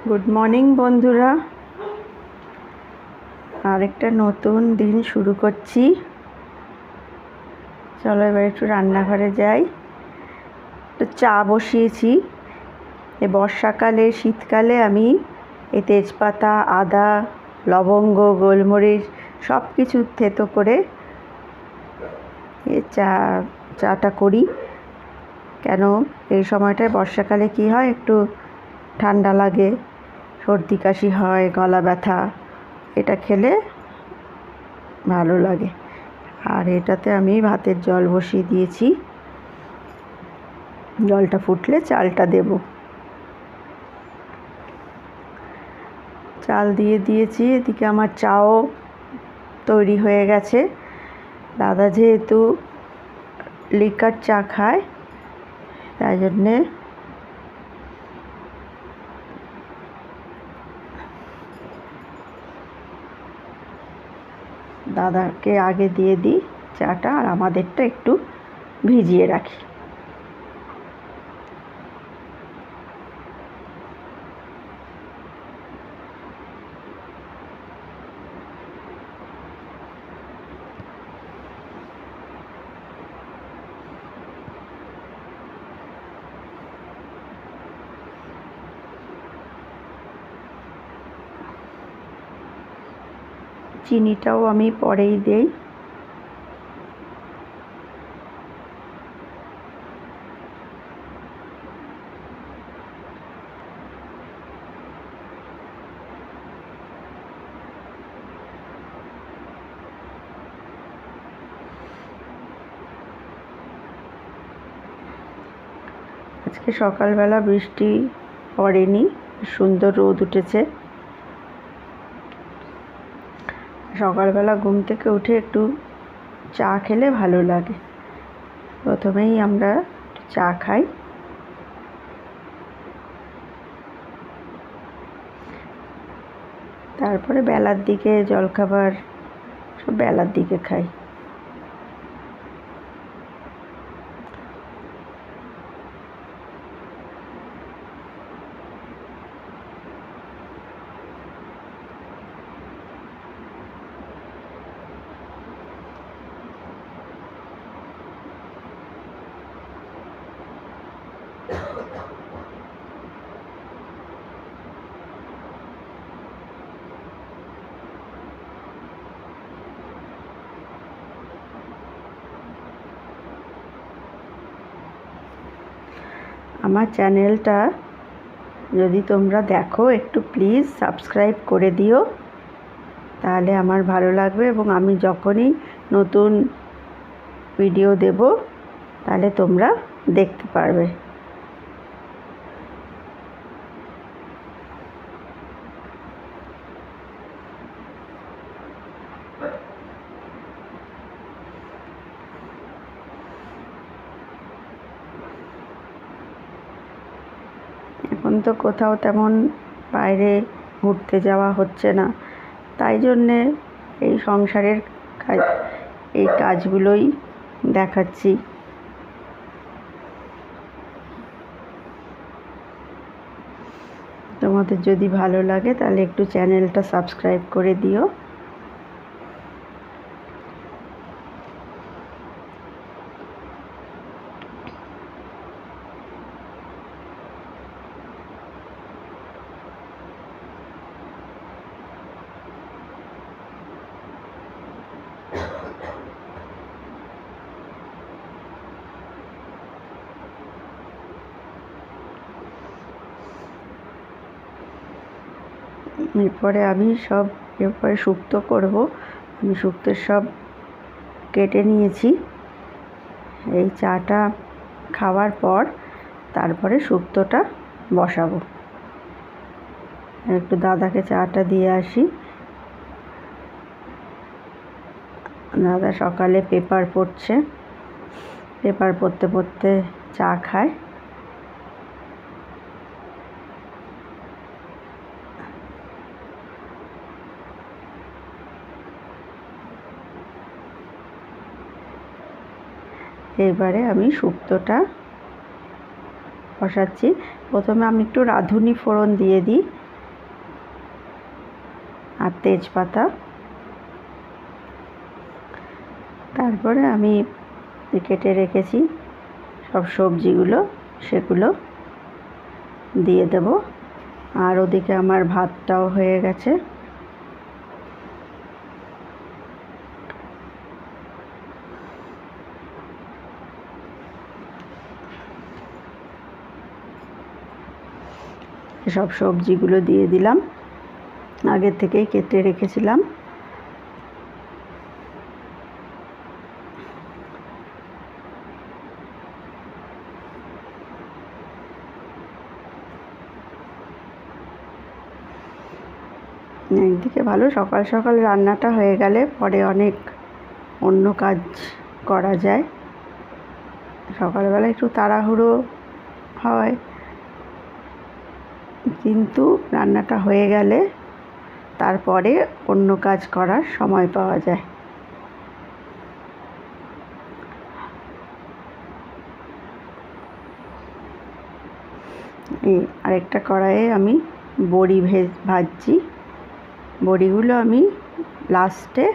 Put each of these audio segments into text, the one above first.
Good morning বন্ধুরা, আরেকটা নতুন দিন শুরু করছি। চলো এবার একটু রান্নাঘরে যাই। তো চা বসিয়েছি। এই বর্ষাকালে শীতকালে আমি এই তেজপাতা, আদা, লবঙ্গ, গোলমরিচ সব কিছু থেতো করে এই চাটা করি। কেন এই সময়টায় বর্ষাকালে কি হয়, একটু ঠান্ডা লাগে, সর্দি কাশি হয়, গলা ব্যথা, এটা খেলে ভালো লাগে। আর এটাতে আমি ভাতের জল বসিয়ে দিয়েছি, জলটা ফুটলে চালটা দেব। চাল দিয়ে দিয়েছি, এদিকে আমার চাও তৈরি হয়ে গেছে। দাদা যেহেতু লিকার চা খায়, তাই জন্যে দাদাকে আগে দিয়ে দিই চাটা, আর আমাদেরটা একটু ভিজিয়ে রাখি। চিনিটাও আমি পরেই দেই। আজকে সকালবেলা বৃষ্টি পড়েনি, সুন্দর রোদ উঠেছে। সকালবেলা ঘুম থেকে উঠে একটু চা খেলে ভালো লাগে। প্রথমেই আমরা চা খাই, তারপরে বেলার দিকে জলখাবার সব বেলার দিকে খাই। আমার চ্যানেলটা যদি তোমরা দেখো, একটু প্লিজ সাবস্ক্রাইব করে দিও, তাহলে আমার ভালো লাগবে এবং আমি যখনই নতুন ভিডিও দেব তাহলে তোমরা দেখতে পারবে। এখন তো কোথাও তেমন বাইরে ঘুরতে যাওয়া হচ্ছে না, তাই জন্যে এই সংসারের কাজ, এই কাজগুলোই দেখাচ্ছি। তোমাদের যদি ভালো লাগে তাহলে একটু চ্যানেলটা সাবস্ক্রাইব করে দিও। এরপরে এরপরে শুক্তো করব। আমি শুক্তোর সব কেটে নিয়েছি। এই চাটা খাওয়ার পর তারপরে শুক্তোটা বসাবো। একটু দাদাকে চাটা দিয়ে আসি। দাদা সকালে পেপার পড়ছে, পেপার পড়তে পড়তে চা খায়। এবারে আমি শুক্তোটা বসাচ্ছি। প্রথমে আমি একটু রাঁধুনি ফোড়ন দিয়ে দিই, আর তেজপাতা। তারপরে আমি কেটে রেখেছি সব সবজিগুলো, সেগুলো দিয়ে দেব। আর ওদিকে আমার ভাতটাও হয়ে গেছে। সব সবজিগুলো দিয়ে দিলাম, আগে থেকেই কেটে রেখেছিলাম। একদিকে ভালো সকাল সকাল রান্নাটা হয়ে গেলে পরে অনেক অন্য কাজ করা যায়। সকালবেলা একটু তাড়াহুড়ো হয়, কিন্তু রান্নাটা হয়ে গেলে তারপরে অন্য কাজ করার সময় পাওয়া যায়। এই আরেকটা কড়াইয়ে আমি বড়ি ভাজছি। বড়িগুলো আমি লাস্টে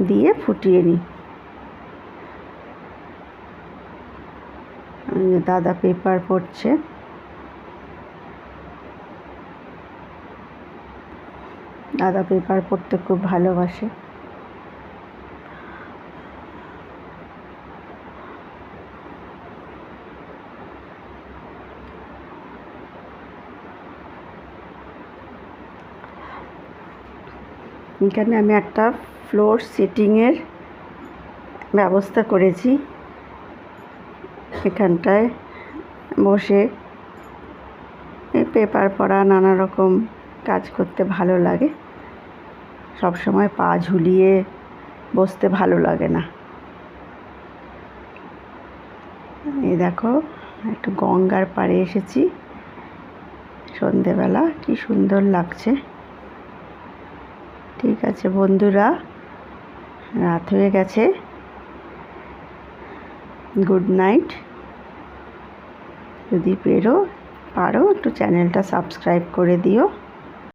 দিয়ে ফুটিয়ে নিই। দাদা পেপার পড়ছে। দাদা পেপার পড়তে খুব ভালোবাসে। এখানে আমি একটা ফ্লোর সিটিংয়ের ব্যবস্থা করেছি। এখানটায় বসে পেপার পড়া, নানা রকম কাজ করতে ভালো লাগে। সব সময় পা ঝুলিয়ে বসতে ভালো লাগে না। এই দেখো, একটু গঙ্গার পাড়ে এসেছি সন্ধেবেলা, কি সুন্দর লাগছে। ঠিক আছে বন্ধুরা, রাত হয়ে গেছে। Good night. যদি পারো একটু চ্যানেলটা সাবস্ক্রাইব করে দিও।